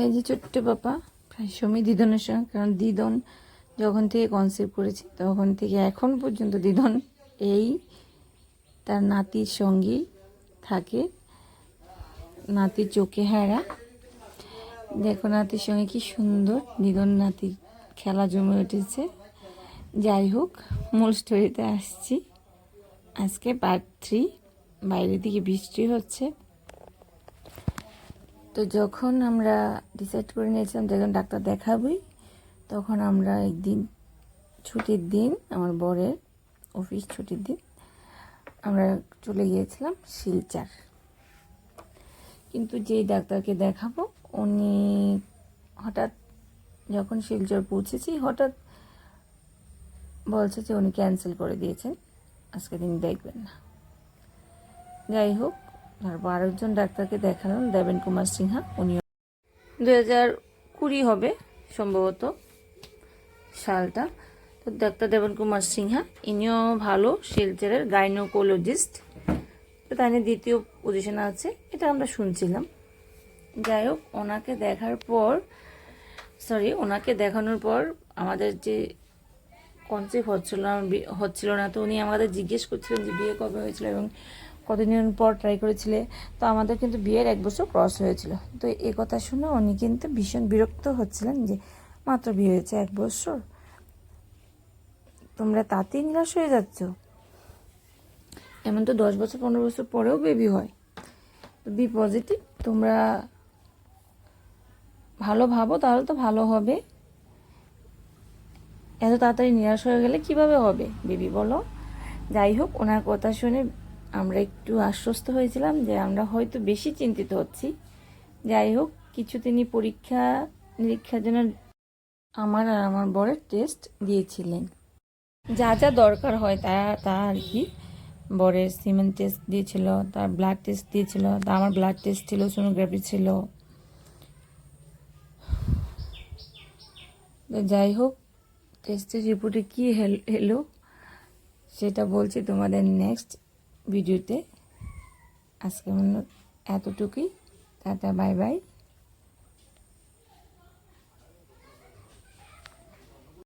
এই যে ছোট্ট পাপা প্রায় সময় দিদনের সঙ্গে, কারণ দিদন যখন থেকে কনসেপ্ট করেছে তখন থেকে এখন পর্যন্ত দিদন এই তার নাতির সঙ্গেই থাকে। নাতির চোখে হারা। দেখো নাতির সঙ্গে কি সুন্দর দিদন নাতির খেলা জমে উঠেছে। যাই হোক, মূল স্টোরিতে আসছি। আজকে পার্ট 3। বাইরের দিকে বৃষ্টি হচ্ছে। তো যখন আমরা ডিসাইড করে নিয়েছিলাম যখন ডাক্তার দেখাবই, তখন আমরা একদিন ছুটির দিন, আমার বরের অফিস ছুটির দিন, আমরা চলে গিয়েছিলাম শিলচর। কিন্তু যেই ডাক্তারকে দেখাবো উনি হঠাৎ, যখন শিলচর পৌঁছেছি হঠাৎ বলছে যে উনি ক্যান্সেল করে দিয়েছেন, আজকে দিন দেখবেন না। যাই হোক, তারপর আরেকজন ডাক্তারকে দেখালাম, দেবেন কুমার সিনহা। উনি 2020 হবে সম্ভবত সালটা। তো ডাক্তার দেবেন কুমার সিনহা, ইনিও ভালো, শিলচরের গাইনোকোলজিস্ট। তো তাই নিয়ে দ্বিতীয় পজিশনে আছে, এটা আমরা শুনছিলাম। যাই হোক, ওনাকে দেখানোর পর আমাদের যে কনসেপ্ট হচ্ছিল না। তো উনি আমাদের জিজ্ঞেস করছিলেন যে বিয়ে কবে হয়েছিল এবং কতদিন পর ট্রাই করেছিলে। তো আমাদের কিন্তু বিয়ের 1 বছর ক্রস হয়েছিল। তো এই কথা শুনে উনি কিন্তু ভীষণ বিরক্ত হচ্ছিলেন যে মাত্র বিয়ে হয়েছে 1 বছর, তোমরা তাতেই নিরাশ হয়ে যাচ্ছ। এমন তো 10 বছর 15 বছর পরেও বেবি হয়। তো বি পজিটিভ, তোমরা ভালো ভাবো, তাহলে তো ভালো হবে। এত তাড়াতাড়ি নিরাশ হয়ে গেলে কিভাবে হবে বেবি, বলো। যাই হোক, ওনার কথা শুনে আমরা একটু আশ্বস্ত হয়েছিলাম যে আমরা হয়তো বেশি চিন্তিত হচ্ছি। যাই হোক, কিছু তিনি পরীক্ষা নিরীক্ষার জন্য আমার আর আমার বরের টেস্ট দিয়েছিলেন, যা যা দরকার হয় তা আর কি। বরের সিমেন টেস্ট দিয়েছিল, তার ব্লাড টেস্ট দিয়েছিল, তা আমার ব্লাড টেস্ট ছিল, সোনোগ্রাফি ছিল। যাই হোক, টেস্টের রিপোর্টে কী এলো সেটা বলছি তোমাদের নেক্সট ভিডিওতে। আজকে এতটুকুই। Tata, bye bye.